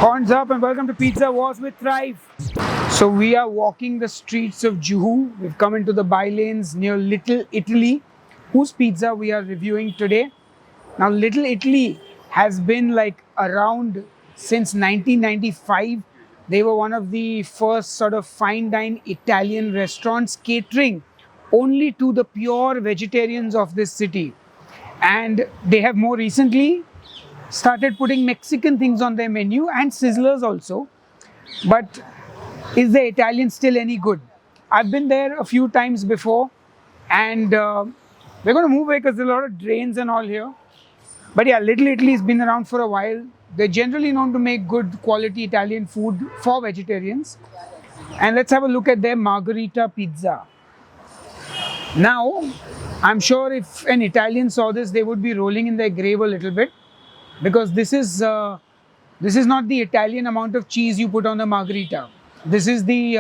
Horns up and welcome to Pizza Wars with Thrive. So we are walking the streets of Juhu. We've come into the by-lanes near Little Italy, whose pizza we are reviewing today. Now Little Italy has been like around since 1995. They were one of the first sort of fine dine Italian restaurants catering only to the pure vegetarians of this city. And they have more recently started putting Mexican things on their menu and sizzlers also. But is the Italian still any good? I've been there a few times before and we're going to move away because there's a lot of drains and all here. But yeah, Little Italy has been around for a while. They're generally known to make good quality Italian food for vegetarians. And let's have a look at their Margherita pizza. Now, I'm sure if an Italian saw this, they would be rolling in their grave a little bit, because this is not the Italian amount of cheese you put on a margherita. This is the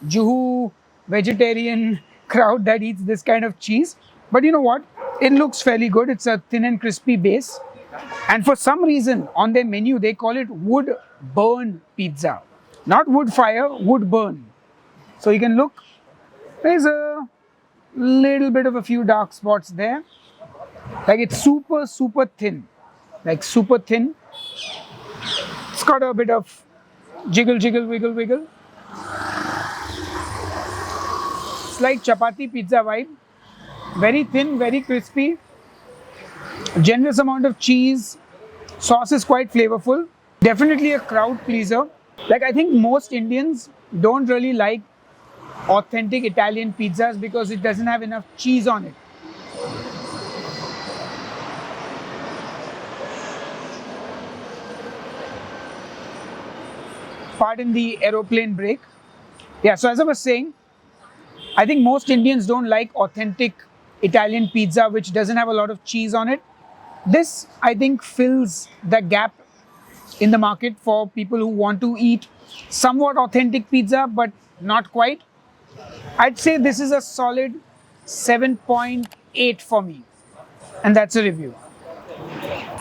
Juhu vegetarian crowd that eats this kind of cheese. But you know what? It looks fairly good. It's a thin and crispy base. And for some reason, on their menu, they call it wood burn pizza. Not wood fire, wood burn. So you can look, there's a little bit of a few dark spots there. Like it's super, super thin. Like super thin. It's got a bit of jiggle, jiggle, wiggle, wiggle. It's like chapati pizza vibe. Very thin, very crispy. Generous amount of cheese. Sauce is quite flavorful. Definitely a crowd pleaser. Like I think most Indians don't really like authentic Italian pizzas because it doesn't have enough cheese on it. Pardon the aeroplane brake. Yeah, so as I was saying, I think most Indians don't like authentic Italian pizza which doesn't have a lot of cheese on it. This, I think, fills the gap in the market for people who want to eat somewhat authentic pizza, but not quite. I'd say this is a solid 7.8 for me. And that's a review.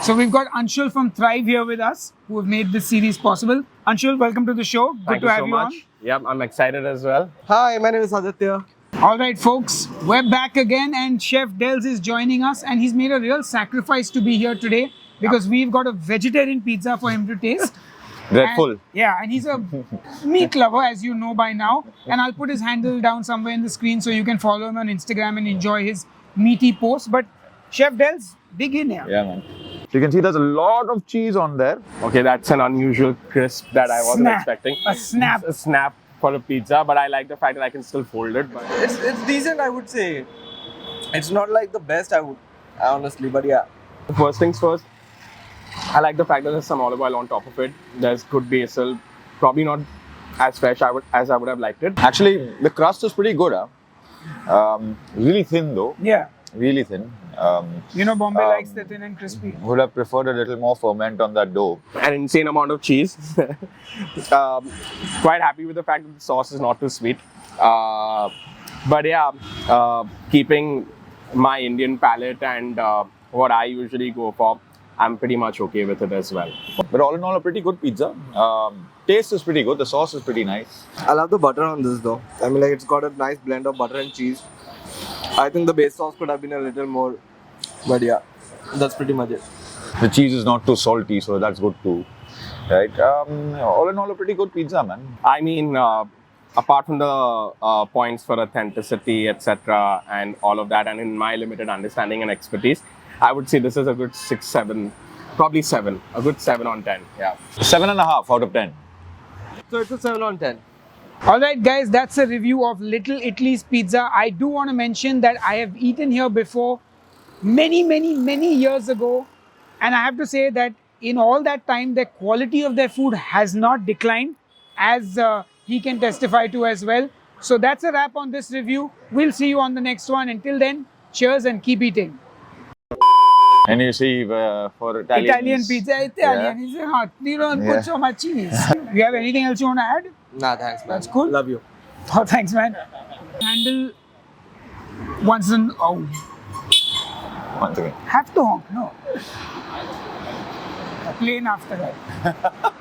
So we've got Anshul from Thrive here with us, who have made this series possible. Anshul, welcome to the show. Good to have you on. Yeah, I'm excited as well. Hi, my name is Aditya. All right, folks, we're back again and Chef Dels is joining us and he's made a real sacrifice to be here today because we've got a vegetarian pizza for him to taste. Dreadful. And he's a meat lover, as you know by now. And I'll put his handle down somewhere in the screen so you can follow him on Instagram and enjoy his meaty posts. But Chef Dels, dig in here. Yeah, man. You can see there's a lot of cheese on there. Okay, that's an unusual crisp that I wasn't expecting. A snap. It's a snap for a pizza, but I like the fact that I can still fold it. But It's decent, I would say. It's not like the best, honestly, but yeah. first things first, I like the fact that there's some olive oil on top of it. There's good basil, probably not as fresh as I would have liked it. Actually, the crust is pretty good. Really thin though. Yeah. Really thin. You know, Bombay likes the thin and crispy. Would have preferred a little more ferment on that dough. An insane amount of cheese. Quite happy with the fact that the sauce is not too sweet. But yeah, keeping my Indian palate and what I usually go for, I'm pretty much okay with it as well. But all in all, a pretty good pizza. Taste is pretty good. The sauce is pretty nice. I love the butter on this though. I mean, like it's got a nice blend of butter and cheese. I think the base sauce could have been a little more, but yeah, that's pretty much it. The cheese is not too salty, so that's good too. Right? All in all, a pretty good pizza, man. I mean, apart from the points for authenticity, etc., and all of that, and in my limited understanding and expertise, I would say this is a good 6, 7, probably 7. A good 7 on 10. Yeah. 7.5 out of 10. So it's a 7 on 10. All right, guys, that's a review of Little Italy's pizza. I do want to mention that I have eaten here before many years ago. And I have to say that in all that time, the quality of their food has not declined, as he can testify to as well. So that's a wrap on this review. We'll see you on the next one. Until then, cheers and keep eating. And you see, for Italians, Italian pizza, is not. You don't put so much cheese. You have anything else you want to add? Nah, thanks, man. That's cool. Love you. Oh, thanks, man. Handle once in. Oh, once again. have to honk, no. A plane after that.